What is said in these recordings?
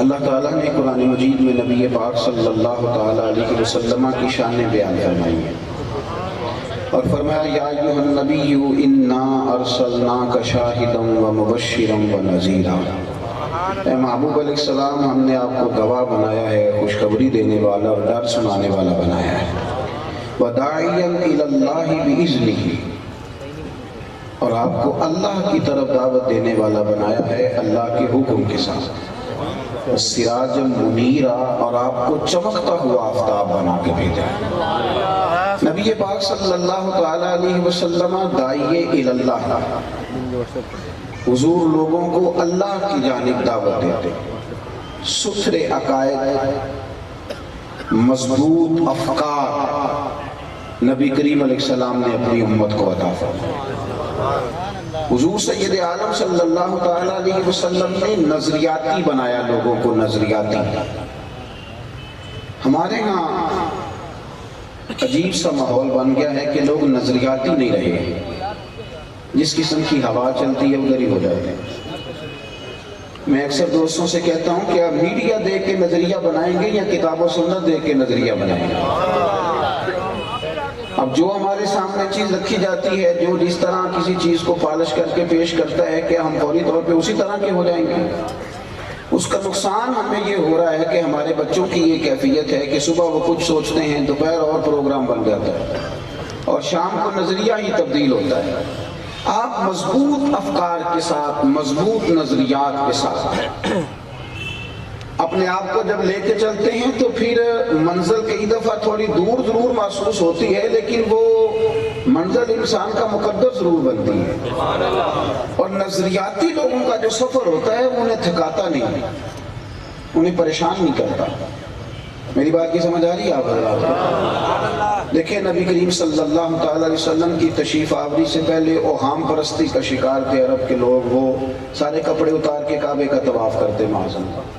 اللہ تعالیٰ نے قرآن مجید میں نبی پاک صلی اللہ تعالیٰ علیہ وسلم کی شان بیان فرمائی ہے اور فرمایا یا ایھا النبی انا ارسلناک شاہدا ومبشرا ونذیرا، اے محبوب علیہ السلام ہم نے آپ کو گواہ بنایا ہے، خوشخبری دینے والا اور ڈر سنانے والا بنایا ہے، وداعیا الی اللہ باذنہ، اور آپ کو اللہ کی طرف دعوت دینے والا بنایا ہے اللہ کے حکم کے ساتھ، سراج منیرا، اور آپ کو چمکتا ہوا آفتاب بنا کے بھیجا ہے۔ نبی پاک صلی اللہ تعالیٰ علیہ وسلم داعی الی اللہ، حضور لوگوں کو اللہ کی جانب دعوت دیتے، ستھرے عقائد، مضبوط افکار نبی کریم علیہ السلام نے اپنی امت کو عطا فرمایا۔ حضور سید عالم صلی اللہ تعالیٰ علیہ وسلم نے نظریاتی بنایا لوگوں کو، نظریاتی۔ ہمارے ہاں عجیب سا ماحول بن گیا ہے کہ لوگ نظریاتی نہیں رہے، جس قسم کی ہوا چلتی ہے ادھر ہی ہو جاتے ہیں۔ میں اکثر دوستوں سے کہتا ہوں کہ آپ میڈیا دیکھ کے نظریہ بنائیں گے یا کتاب و سنت دیکھ کے نظریہ بنائیں گے؟ اب جو ہمارے سامنے چیز رکھی جاتی ہے، جو جس طرح کسی چیز کو پالش کر کے پیش کرتا ہے کہ ہم فوری طور پہ اسی طرح کے ہو جائیں گے؟ اس کا نقصان ہمیں یہ ہو رہا ہے کہ ہمارے بچوں کی یہ کیفیت ہے کہ صبح وہ کچھ سوچتے ہیں، دوپہر اور پروگرام بن جاتا ہے اور شام کو نظریہ ہی تبدیل ہوتا ہے۔ آپ مضبوط افکار کے ساتھ، مضبوط نظریات کے ساتھ اپنے آپ کو جب لے کے چلتے ہیں تو پھر منزل کئی دفعہ تھوڑی دور ضرور محسوس ہوتی ہے، لیکن وہ منزل انسان کا مقدر ضرور بنتی ہے۔ اور نظریاتی لوگوں کا جو سفر ہوتا ہے وہ انہیں تھکاتا نہیں، انہیں پریشان نہیں کرتا۔ میری بات کی سمجھ آ رہی ہے آپ حضرات؟ دیکھیں نبی کریم صلی اللہ تعالیٰ علیہ وسلم کی تشریف آوری سے پہلے اوہام پرستی کا شکار تھے عرب کے لوگ، وہ سارے کپڑے اتار کے کعبے کا طواف کرتے، معاذ اللہ۔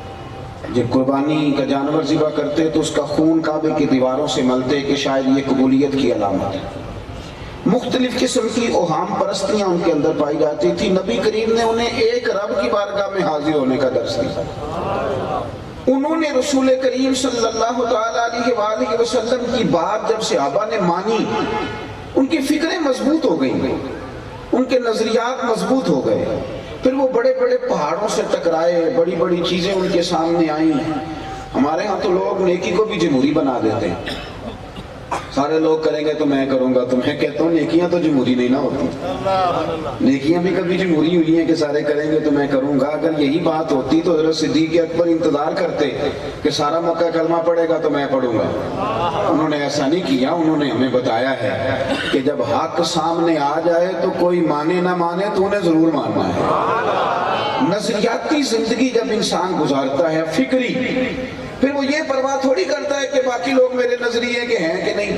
جب قربانی کا جانور ذبح کرتے تو اس کا خون کعبے کی دیواروں سے ملتے کہ شاید یہ قبولیت کی علامت ہے۔ مختلف قسم کی اوہام پرستیاں ان کے اندر پائی جاتی تھی۔ نبی کریم نے انہیں ایک رب کی بارگاہ میں حاضر ہونے کا درس دیا۔ انہوں نے رسول کریم صلی اللہ تعالیٰ علیہ وآلہ وسلم کی بات جب صحابہ نے مانی، ان کی فکریں مضبوط ہو گئیں، ان کے نظریات مضبوط ہو گئے۔ پھر وہ بڑے بڑے پہاڑوں سے ٹکرائے، بڑی بڑی چیزیں ان کے سامنے آئیں۔ ہمارے ہاں تو لوگ نیکی کو بھی جمہوری بنا دیتے ہیں، سارے لوگ کریں گے تو میں کروں گا۔ تو میں کہتا ہوں نیکیاں تو جمہوری نہیں نہ ہوتی، نیکیاں بھی کبھی جمہوری ہوئی ہیں کہ سارے کریں گے تو میں کروں گا۔ اگر یہی بات ہوتی تو حضرت صدیق اکبر انتظار کرتے کہ سارا مکہ کلمہ پڑھے گا تو میں پڑھوں گا۔ انہوں نے ایسا نہیں کیا، انہوں نے ہمیں بتایا ہے کہ جب حق سامنے آ جائے تو کوئی مانے نہ مانے تو انہیں ضرور ماننا ہے۔ نظریاتی زندگی جب انسان گزارتا ہے، فکری، پھر وہ یہ پرواہ تھوڑی کرتا ہے کہ باقی لوگ میرے نظریے کے ہیں کہ نہیں،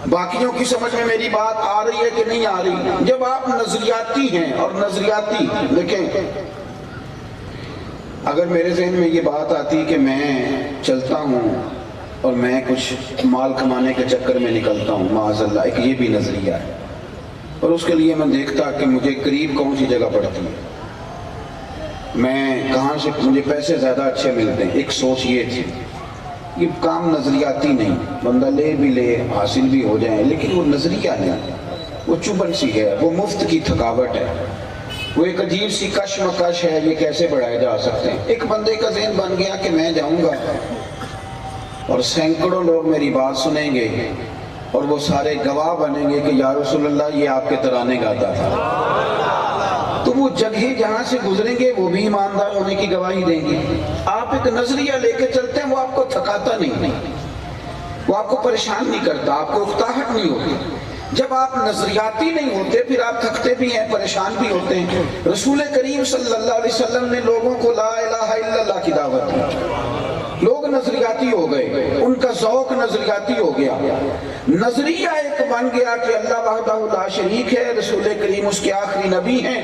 باقیوں کی سمجھ میں میری بات آ رہی ہے کہ نہیں آ رہی۔ جب آپ نظریاتی ہیں، اور نظریاتی دیکھیں، اگر میرے ذہن میں یہ بات آتی کہ میں چلتا ہوں اور میں کچھ مال کمانے کے چکر میں نکلتا ہوں، معاذ اللہ، ایک یہ بھی نظریہ ہے، اور اس کے لیے میں دیکھتا کہ مجھے قریب کون سی جگہ پڑتی ہے، میں کہاں سے مجھے پیسے زیادہ اچھے ملتے ہیں، ایک سوچ یہ تھی۔ یہ کام نظریاتی نہیں، بندہ لے بھی لے، حاصل بھی ہو جائیں، لیکن وہ نظریہ نہیں، وہ چبھن سی ہے، وہ مفت کی تھکاوٹ ہے، وہ ایک عجیب سی کشمکش ہے، یہ کیسے بڑھائے جا سکتے ہیں۔ ایک بندے کا ذہن بن گیا کہ میں جاؤں گا اور سینکڑوں لوگ میری بات سنیں گے اور وہ سارے گواہ بنیں گے کہ یا رسول اللہ یہ آپ کے ترانے گاتا تھا، تو وہ جگہ جہاں سے گزریں گے وہ بھی ایماندار ہونے کی گواہی دیں گے۔ آپ ایک نظریہ لے کے چلتے ہیں، وہ آپ کو تھکاتا نہیں، وہ آپ کو پریشان نہیں کرتا، آپ کو اکتاہٹ نہیں ہوتی۔ جب آپ نظریاتی نہیں ہوتے پھر آپ تھکتے بھی ہیں، پریشان بھی ہوتے ہیں۔ رسول کریم صلی اللہ علیہ وسلم نے لوگوں کو لا الہ الا اللہ کی دعوت دی، لوگ نظریاتی ہو گئے، ان کا ذوق نظریاتی ہو گیا، نظریہ ایک بن گیا کہ اللہ وحدہ لا شریک ہے، رسول کریم اس کے آخری نبی ہیں۔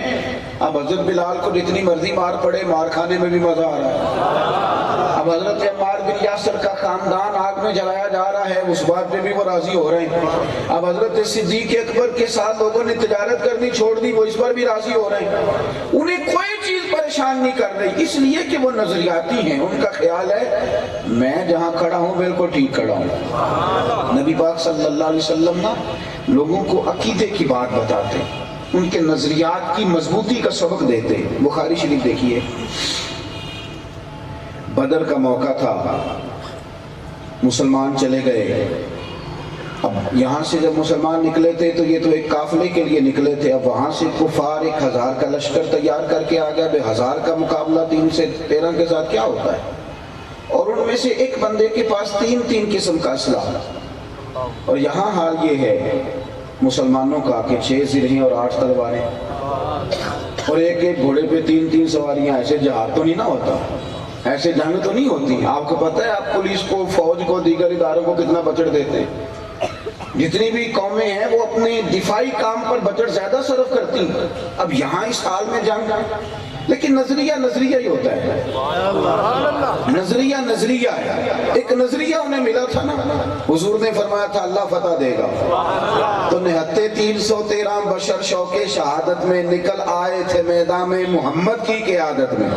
اب حضرت بلال کو جتنی مرضی مار پڑے، مار کھانے میں بھی مزہ آ رہا ہے۔ اب اب حضرت عمار بن یاسر کا خاندان آگ میں جلایا جا رہا ہے، اس بات پہ بھی وہ راضی ہو رہے ہیں۔ اب حضرت صدیق اکبر کے ساتھ لوگوں نے تجارت کرنی چھوڑ دی، وہ اس پر بھی راضی ہو رہے ہیں۔ انہیں کوئی چیز پریشان نہیں کر رہی، اس لیے کہ وہ نظریاتی ہیں۔ ان کا خیال ہے میں جہاں کھڑا ہوں بالکل ٹھیک کھڑا ہوں۔ نبی پاک صلی اللہ علیہ وسلم نا لوگوں کو عقیدے کی بات بتاتے، ان کے نظریات کی مضبوطی کا سبق دیتے۔ بخاری شریف دیکھیے، بدر کا موقع تھا، مسلمان چلے گئے۔ اب یہاں سے جب مسلمان نکلے تھے تو یہ تو ایک قافلے کے لیے نکلے تھے، اب وہاں سے کفار 1000 کا لشکر تیار کر کے آ گیا۔ 1000 کا مقابلہ 3 سے 13 کے ساتھ کیا ہوتا ہے؟ اور ان میں سے ایک بندے کے پاس 3 قسم کا اسلحہ، اور یہاں حال یہ ہے مسلمانوں کا کہ 6 زرہیں اور 8 تلواریں، اور ایک گھوڑے پہ 3 سواریاں۔ ایسے جہاد تو نہیں نہ ہوتا، ایسے جنگ تو نہیں ہوتی۔ آپ کو پتہ ہے آپ پولیس کو، فوج کو، دیگر اداروں کو کتنا بجٹ دیتے ہیں؟ جتنی بھی قومیں ہیں وہ اپنے دفاعی کام پر بجٹ زیادہ صرف کرتی ہیں۔ اب یہاں اس حال میں جنگ، لیکن نظریہ ہی ہوتا ہے، نظریہ ہے۔ ایک نظریہ انہیں ملا تھا نا، حضور نے فرمایا تھا اللہ فتح دے گا، تو نہتے 313 بشر شوق شہادت میں نکل آئے تھے میدان میں محمد کی قیادت میں۔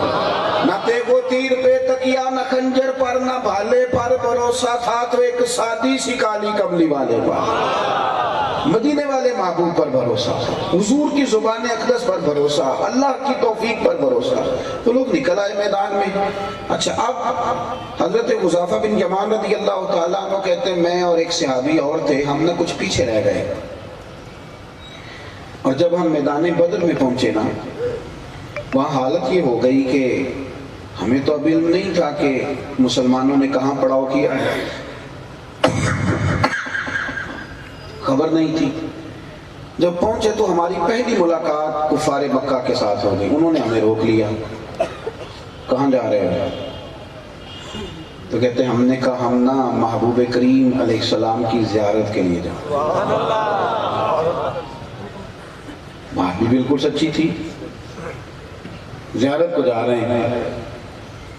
نہ تیغو تیر پہ تکیا، نہ خنجر پر، نہ بھالے پر بھروسہ تھا، تو ایک سادی سی کالی کملی والے پر، مدینے والے محبوب پر بھروسہ، حضور کی زبان اقدس پر بھروسہ، اللہ کی توفیق پر بھروسہ۔ تو لوگ نکل آئے میدان میں۔ اچھا، اب حضرت حذیفہ بن یمان رضی اللہ تعالیٰ عنہ کہتے ہیں میں اور ایک صحابی اور تھے، ہم نے کچھ پیچھے رہ گئے، اور جب ہم میدان بدر میں پہنچے نا، وہاں حالت یہ ہو گئی کہ ہمیں تو اب علم نہیں تھا کہ مسلمانوں نے کہاں پڑاؤ کیا ہے، خبر نہیں تھی۔ جب پہنچے تو ہماری پہلی ملاقات کفار مکہ کے ساتھ ہو گئی۔ انہوں نے ہمیں روک لیا، کہاں جا رہے ہو؟ تو کہتے ہیں ہم نے کہا ہم نا محبوب کریم علیہ السلام کی زیارت کے لیے جا۔ بات بھی بالکل سچی تھی، زیارت کو جا رہے ہیں۔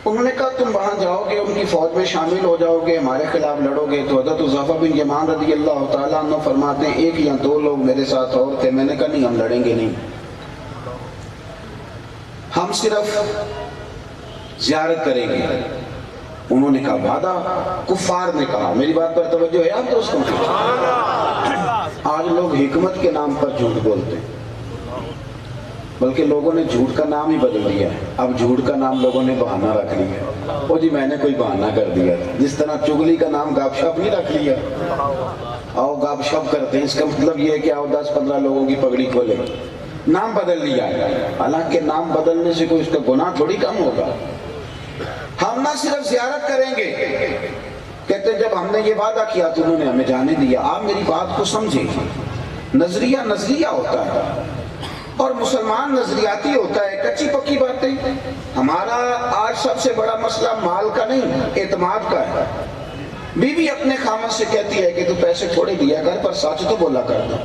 انہوں نے کہا تم وہاں جاؤ گے، ان کی فوج میں شامل ہو جاؤ گے، ہمارے خلاف لڑو گے؟ تو حضرت حذیفہ بن یمان رضی اللہ تعالیٰ عنہ فرماتے ہیں 1 یا 2 لوگ میرے ساتھ اور تھے۔ میں نے کہا نہیں، ہم لڑیں گے نہیں، ہم صرف زیارت کریں گے۔ انہوں نے کہا وعدہ؟ کفار نے کہا، میری بات پر توجہ ہے آپ دوستوں کی؟ آج لوگ حکمت کے نام پر جھوٹ بولتے ہیں، بلکہ لوگوں نے جھوٹ کا نام ہی بدل دیا ہے۔ اب جھوٹ کا نام لوگوں نے بہانہ رکھ لیا ہے، او جی میں نے کوئی بہانہ کر دیا تھا۔ جس طرح چگلی کا نام گپ شپ نہیں رکھ لیا، آؤ گپ شپ کرتے ہیں، اس کا مطلب یہ ہے کہ آؤ 10-15 لوگوں کی پگڑی کھولے، نام بدل لیا ہے۔ حالانکہ نام بدلنے سے کوئی اس کا گناہ تھوڑی کم ہوگا۔ ہم نہ صرف زیارت کریں گے، کہتے جب ہم نے یہ وعدہ کیا تو انہوں نے ہمیں جانے دیا۔ آپ میری بات کو سمجھیں، نظریہ ہوتا ہے، اور مسلمان نظریاتی ہوتا ہے، کچی پکی باتیں۔ ہمارا آج سب سے بڑا مسئلہ مال کا نہیں، اعتماد کا ہے۔ بیوی اپنے خامد سے کہتی ہے کہ تو پیسے تھوڑے دیا کر، پر سچ تو بولا کرتا۔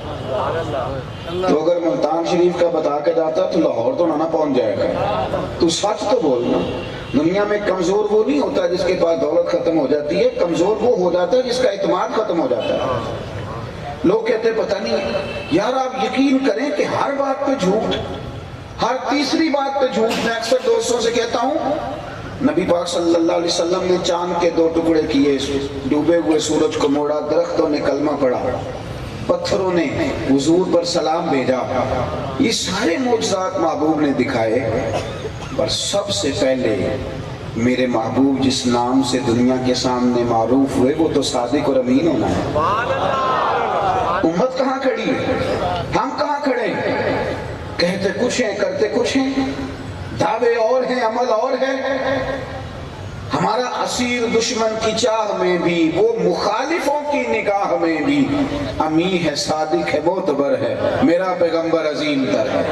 تو اگر ملتان شریف کا بتا کے جاتا تو لاہور تو نہ پہنچ جائے گا، تو سچ تو بولنا۔ دنیا میں کمزور وہ نہیں ہوتا جس کے پاس دولت ختم ہو جاتی ہے، کمزور وہ ہو جاتا ہے جس کا اعتماد ختم ہو جاتا ہے۔ لوگ کہتے ہیں پتہ نہیں یار، آپ یقین کریں کہ ہر بات پہ جھوٹ، ہر تیسری بات پہ جھوٹ۔ میں اکثر دوستوں سے کہتا ہوں نبی پاک صلی اللہ علیہ وسلم نے چاند کے 2 ٹکڑے کیے، ڈوبے ہوئے سورج کو موڑا، درختوں نے کلمہ پڑھا، پتھروں نے حضور پر سلام بھیجا، یہ سارے معجزات محبوب نے دکھائے۔ پر سب سے پہلے میرے محبوب جس نام سے دنیا کے سامنے معروف ہوئے وہ تو صادق اور امین ہونا ہے۔ امت کہاں کھڑی ہے؟ ہم کہاں کھڑے ہیں؟ کہتے کچھ ہیں، کرتے کچھ ہیں، دعوے اور ہیں، عمل اور ہے۔ ہمارا اسیر دشمن کی چاہ میں بھی، وہ مخالفوں کی نگاہ میں بھی، امی ہے، صادق ہے، معتبر ہے، میرا پیغمبر عظیم تر ہے۔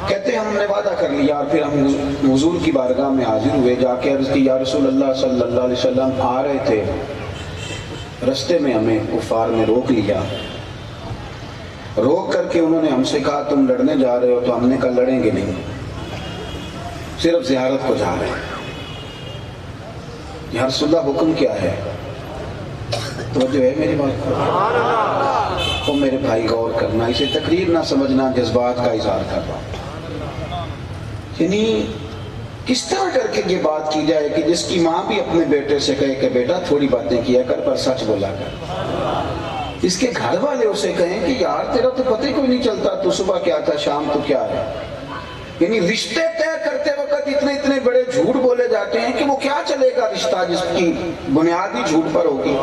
کہتے ہم نے وعدہ کر لیا، اور پھر ہم حضور کی بارگاہ میں حاضر ہوئے، جا کے عرض کی یا رسول اللہ صلی اللہ علیہ وسلم، آ رہے تھے رستے میں ہمیں کفار نے روک لیا، روک کر کے انہوں نے ہم سے کہا تم لڑنے جا رہے ہو؟ تو ہم نے کہا لڑیں گے نہیں، صرف زیارت کو جا رہے ہیں۔ یا رسول اللہ حکم کیا ہے؟ توجہ ہے میری بات پر؟ تو میرے بھائی غور کرنا، اسے تقریر نہ سمجھنا، جذبات کا اظہار کر رہا ہوں۔ یعنی کس طرح کر کے یہ بات کی جائے کہ جس کی ماں بھی اپنے بیٹے سے کہے کہ بیٹا تھوڑی باتیں کیا کر پر سچ بولا کر، اس کے گھر والے اسے کہیں کہ یار تیرا تو پتہ ہی کوئی نہیں چلتا، تو صبح کیا تھا شام تو کیا ہے۔ یعنی رشتے طے کرتے وقت اتنے بڑے جھوٹ بولے جاتے ہیں کہ وہ کیا چلے گا رشتہ جس کی بنیاد ہی جھوٹ پر ہوگی۔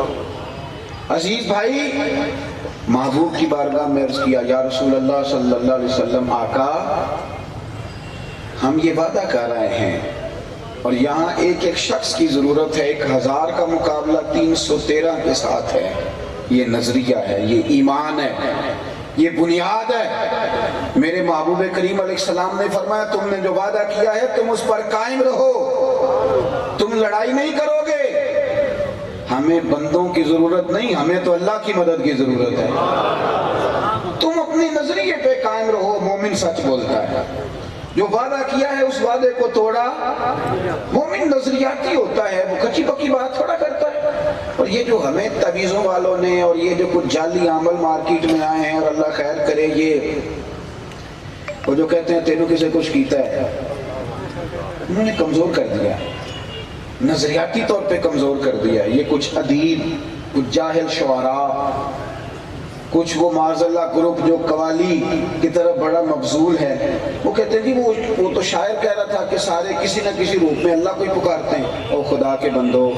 عزیز بھائی، محبوب کی بارگاہ میں عرض کیا یا رسول اللہ صلی اللہ علیہ وسلم، آقا ہم یہ وعدہ کر رہے ہیں اور یہاں ایک شخص کی ضرورت ہے، 1000 کا مقابلہ 313 کے ساتھ ہے۔ یہ نظریہ ہے، یہ ایمان ہے، یہ بنیاد ہے۔ میرے محبوب کریم علیہ السلام نے فرمایا تم نے جو وعدہ کیا ہے تم اس پر قائم رہو، تم لڑائی نہیں کرو گے۔ ہمیں بندوں کی ضرورت نہیں، ہمیں تو اللہ کی مدد کی ضرورت ہے۔ تم اپنی نظریے پہ قائم رہو، مومن سچ بولتا ہے۔ جو وعدہ کیا ہے اس وعدے کو توڑا، مومن نظریاتی ہوتا ہے، وہ کچی پکی بات تھوڑا کرتا ہے۔ اور یہ جو ہمیں تعویذوں والوں نے اور یہ جو کچھ جعلی عمل مارکیٹ میں آئے ہیں، اور اللہ خیر کرے، یہ وہ جو کہتے ہیں تینوں کسے کچھ کیتا ہے، انہوں نے کمزور کر دیا، نظریاتی طور پہ کمزور کر دیا۔ یہ کچھ ادیب، کچھ جاہل شعراء، کچھ وہ معاذ اللہ گروپ جو قوالی کی طرف بڑا مبذول ہے، وہ کہتے ہیں جی وہ تو شاعر کہہ رہا تھا کہ سارے کسی نہ کسی روپ میں اللہ کو ہی پکارتے ہیں۔ او خدا کے بندو،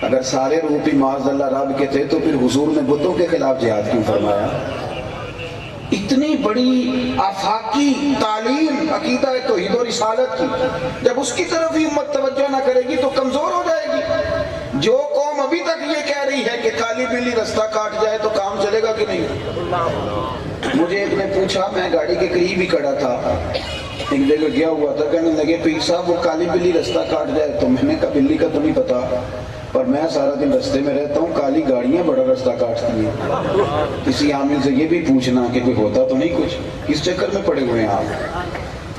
اگر سارے روپ ہی معاذ اللہ رب کے تھے تو پھر حضور نے بتوں کے خلاف جہاد کیوں فرمایا؟ اتنی بڑی آفاقی تعلیم عقیدہ توحید و رسالت کی، جب اس کی طرف ہی امت توجہ نہ کرے گی تو کمزور ہو جائے گی۔ جو قوم ابھی تک یہ کہہ رہی ہے کہ کالی بلی رستہ کاٹ جائے تو کام چلے گا کہ نہیں؟ مجھے ایک نے پوچھا، میں گاڑی کے قریب ہی کھڑا تھا، ایک جگہ گیا ہوا تھا، کہنے لگے پیر صاحب وہ کالی بلی رستہ کاٹ جائے تو میں نے کہا بلی کا تو نہیں پتا، پر میں سارا دن رستے میں رہتا ہوں، کالی گاڑیاں بڑا رستہ کاٹتی ہیں۔ کسی عامل سے یہ بھی پوچھنا کہ کوئی ہوتا تو نہیں کچھ، کس چکر میں پڑے ہوئے ہیں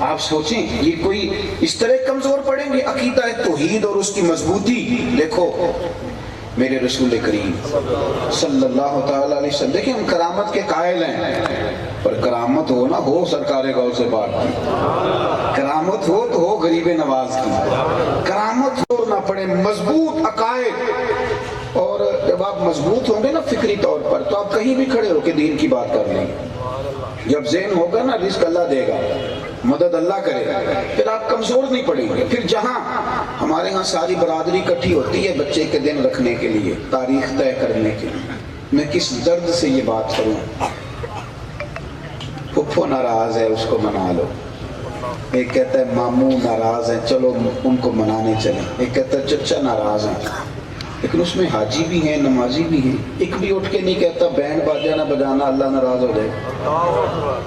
آپ سوچیں یہ کوئی اس طرح کمزور پڑیں گے؟ عقیدہ توحید اور اس کی مضبوطی دیکھو میرے رسول کریم صلی اللہ تعالیٰ علیہ وسلم۔ دیکھیں ہم کرامت کے قائل ہیں، پر کرامت ہو نہ ہو سرکار غوث سے پاک کی، کرامت ہو تو ہو غریب نواز کی، کرامت ہو نہ پڑے مضبوط عقائد۔ اور جب آپ مضبوط ہوں گے نا فکری طور پر تو آپ کہیں بھی کھڑے ہو کے دین کی بات کر لیں گے۔ جب ذہن ہوگا نا رزق اللہ دے گا، مدد اللہ کرے گا، پھر آپ کمزور نہیں پڑیں گے۔ پھر جہاں ہمارے ہاں ساری برادری اکٹھی ہوتی ہے بچے کے دن رکھنے کے لیے، تاریخ طے کرنے کے لیے، میں کس درد سے یہ بات کروں، پھپھو ناراض ہے اس کو منا لو، ایک کہتا ہے ماموں ناراض ہے چلو ان کو منانے چلیں، ایک کہتا ہے چچا ناراض ہیں، لیکن اس میں حاجی بھی ہیں نمازی بھی ہیں۔ ایک بھی اٹھ کے نہیں کہتا بینڈ باجا نہ بجانا اللہ ناراض ہو جائے،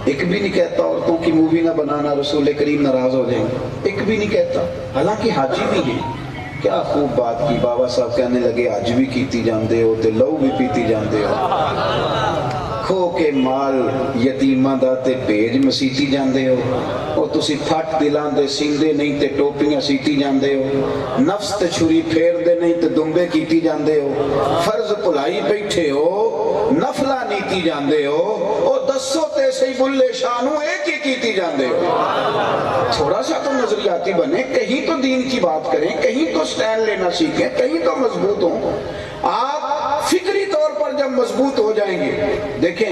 ایک بھی نہیں کہتا عورتوں کی مووی نہ بنانا رسول کریم ناراض ہو جائیں گے، ایک بھی نہیں کہتا، حالانکہ حاجی بھی ہیں۔ کیا خوب بات کی، بابا صاحب کہنے لگے حج بھی کیتی جاندے ہو تے لو بھی پیتی جاندے ہو، کھو کے مال یتیماں دا تے بھیج مسیتی جاندے ہو، اور تسی پھٹ دلاں دے سیندے نہیں تے ٹوپیاں سیتی جاندے ہو، نفس تے چھری پھیر دے نہیں تے دمبے کیتی جاندے ہو، فرض بھلائی بیٹھے ہو نفلہ نیتی جاندے ہو، اور دسو تے سی بلے شانو ایک ہی کیتی جاندے ہو۔ تھوڑا سا تو نظریاتی بنے، کہیں تو دین کی بات کریں، کہیں تو سٹینڈ لینا سیکھیں، کہیں تو مضبوط ہوں۔ آپ فکری طور پر جب مضبوط ہو جائیں گے، دیکھیں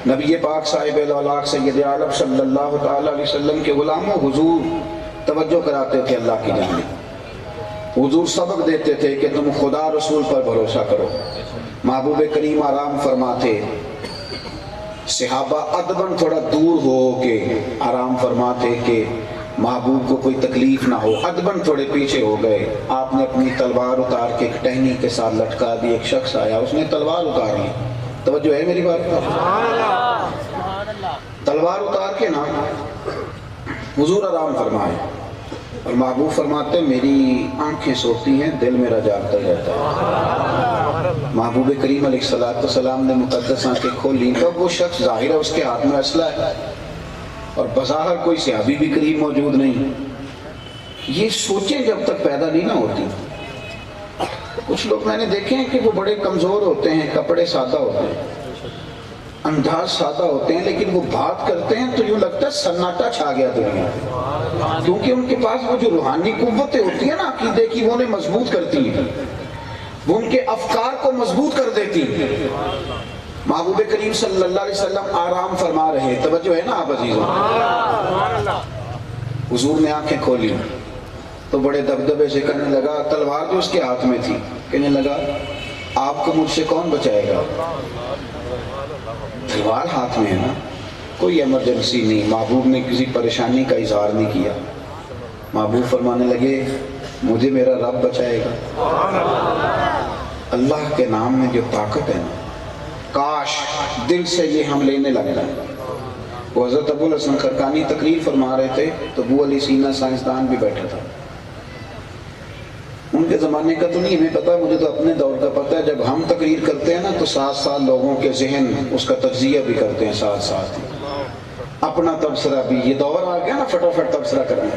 نبی پاک صاحب الاولاق سید عالم صلی اللہ تعالیٰ علیہ وسلم کے غلاموں حضور توجہ کراتے تھے اللہ کی جانب، حضور سبق دیتے تھے کہ تم خدا رسول پر بھروسہ کرو۔ محبوب کریم آرام فرماتے، صحابہ ادباً تھوڑا دور ہو کے آرام فرماتے کہ محبوب کو کوئی تکلیف نہ ہو، ادباً تھوڑے پیچھے ہو گئے۔ آپ نے اپنی تلوار اتار کے ایک ٹہنی کے ساتھ لٹکا دی، ایک شخص آیا اس نے تلوار اتار لی، توجہ ہے میری بات پر؟ تلوار اتار کے نا حضور آرام فرمائے، اور محبوب فرماتے میری آنکھیں سوتی ہیں دل میرا جاگتا رہتا ہے۔ محبوب کریم علیہ السلام نے مقدس آنکھیں کھولی، تب وہ شخص ظاہر ہے اس کے ہاتھ میں اسلحہ ہے، اور بظاہر کوئی صحابی بھی قریب موجود نہیں، یہ سوچیں جب تک پیدا نہیں نہ ہوتی. کچھ لوگ میں نے دیکھے ہیں کہ وہ بڑے کمزور ہوتے ہیں، کپڑے سادہ ہوتے ہیں، انداز سادہ ہوتے ہیں، لیکن وہ بات کرتے ہیں تو یوں لگتا ہے سناٹا چھا گیا دنیا میں، کیونکہ ان کے پاس وہ جو روحانی قوتیں ہوتی ہیں نا عقیدے کی، وہ انہیں مضبوط کرتی ہیں، وہ ان کے افکار کو مضبوط کر دیتی ہیں. محبوب کریم صلی اللہ علیہ وسلم آرام فرما رہے، توجہ ہے نا آپ عزیزوں. حضور نے آنکھیں کھولی تو بڑے دبدبے سے کہنے لگا، تلوار جو اس کے ہاتھ میں تھی، کہنے لگا آپ کو مجھ سے کون بچائے گا؟ تلوار ہاتھ میں ہے نا، کوئی ایمرجنسی نہیں. محبوب نے کسی پریشانی کا اظہار نہیں کیا. محبوب فرمانے لگے مجھے میرا رب بچائے گا. اللہ کے نام میں جو طاقت ہے نا، کاش دل سے یہ ہم لینے لگ جائیں. وہ حضرت ابو الحسن خرقانی تقریر فرما رہے تھے تو ابو علی سینا سائنسدان بھی بیٹھا تھا. ان کے زمانے کا تو نہیں ہمیں پتا، مجھے تو اپنے دور کا پتا ہے. جب ہم تقریر کرتے ہیں نا تو ساتھ ساتھ لوگوں کے ذہن اس کا تجزیہ بھی کرتے ہیں، ساتھ ساتھ اپنا تبصرہ بھی. یہ دور آ گیا نا فٹافٹ تبصرہ کرنے،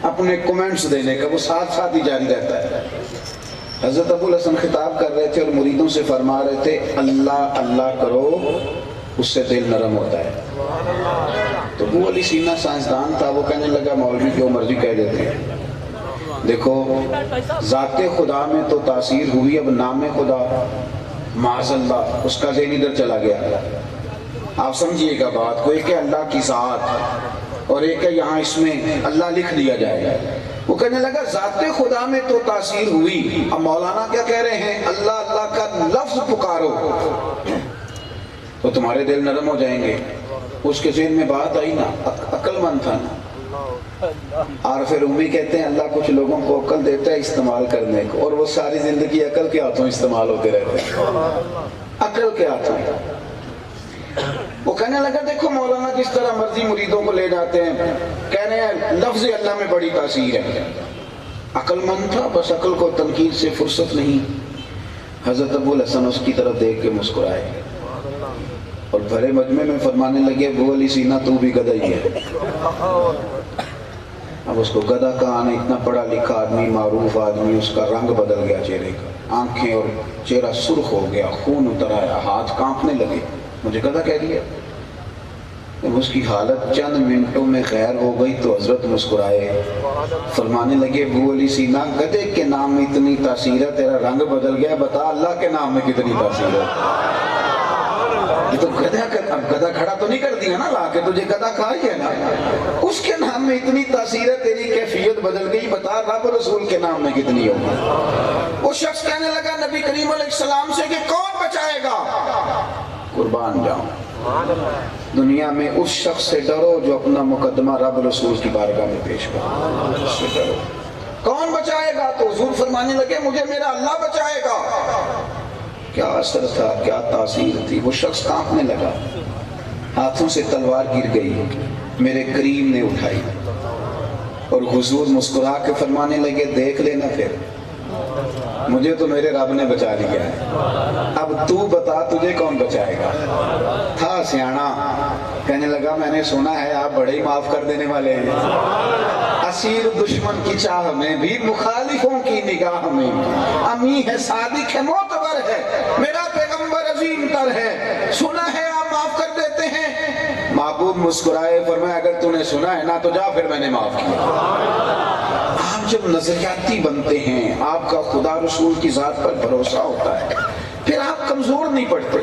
اپنے کومنٹس دینے کا، وہ ساتھ ساتھ ہی جاری رہتا ہے. حضرت ابو الحسن خطاب کر رہے تھے اور مریدوں سے فرما رہے تھے اللہ اللہ کرو، اس سے دل نرم ہوتا ہے. تو ابو علی سینا سائنسدان تھا، وہ کہنے لگا مولوی جو مرضی کہہ دیتے ہیں، دیکھو ذات خدا میں تو تاثیر ہوئی، اب نام خدا معاذ اللہ اس کا ذہن ادھر چلا گیا. آپ سمجھیے گا بات کو، ایک ہے اللہ کی ذات اور ایک ہے یہاں اس میں اللہ لکھ دیا جائے. وہ کہنے لگا ذات خدا میں تو تاثیر ہوئی، اب مولانا کیا کہہ رہے ہیں، اللہ اللہ کا لفظ پکارو تو تمہارے دل نرم ہو جائیں گے. اس کے ذہن میں بات آئی نا، عقل مند تھا نا. عارف رومی کہتے ہیں اللہ کچھ لوگوں کو عقل دیتا ہے استعمال کرنے کو، اور وہ ساری زندگی عقل کے ہاتھوں استعمال ہوتے رہتے ہیں، عقل کے ہاتھوں. وہ کہنے لگا دیکھو مولانا جس طرح مرضی مریدوں کو لے جاتے ہیں، کہہ رہے ہیں لفظ اللہ میں بڑی تاثیر ہے. عقل مند تھا، بس عقل کو تنقید سے فرصت نہیں. حضرت ابو الحسن اس کی طرف دیکھ کے مسکرائے اور بھرے مجمع میں فرمانے لگے ابو علی سینا تو بھی گدھا ہی ہے. اب اس کو گدھا کہا نہیں، اتنا پڑھا لکھا آدمی، معروف آدمی، اس کا رنگ بدل گیا چہرے کا، آنکھیں اور چہرہ سرخ ہو گیا، خون اتر آیا، ہاتھ کانپنے لگے. مجھے گدھا کہہ دیا. جب اس کی حالت چند منٹوں میں خیر ہو گئی تو حضرت مسکرائے، فرمانے لگے ابو علی سینا گدھے کے نام میں اتنی تاثیر ہے، تیرا رنگ بدل گیا، بتا اللہ کے نام میں کتنی تاثیر ہے. یہ تو اب گدھا کھڑا تو نہیں کر دیا نا لا کے، تجھے گدھا کہا ہی ہے نا. اس کے نام میں اتنی تاثیر ہے، تیری کیفیت بدل گئی، بتا رب رسول کے نام میں کتنی ہوگی. وہ شخص کہنے لگا نبی کریم علیہ السلام سے کہ کون بچائے گا؟ قربان جاؤں، دنیا میں اس شخص سے ڈرو جو اپنا مقدمہ رب رسول کی بارگاہ میں پیش کرے، اس سے ڈرو. کون بچائے گا؟ تو حضور فرمانے لگے مجھے میرا اللہ بچائے گا. کیا اثر تھا، کیا تاثیر تھی. وہ شخص کانپنے لگا، ہاتھوں سے تلوار گر گئی، میرے کریم نے اٹھائی اور حضور مسکرا کے فرمانے لگے دیکھ لینا پھر، مجھے تو میرے رب نے بچا لیا ہے، اب تو بتا تجھے کون بچائے گا. تھا سیانا، کہنے لگا میں نے سنا ہے آپ بڑے ہی معاف کر دینے والے ہیں. اسیر دشمن کی چاہ میں بھی، مخالفوں کی نگاہ میں امی ہے، صادق ہے، معتبر ہے، میرا پیغمبر عظیم تر ہے، سنا ہے آپ معاف کر دیتے ہیں. محبوب مسکرائے، فرمایا اگر تو نے سنا ہے نا تو جا، پھر میں نے معاف کیا. آپ جب نظریاتی بنتے ہیں، آپ کا خدا رسول کی ذات پر بھروسہ ہوتا ہے، پھر آپ کمزور نہیں پڑتے.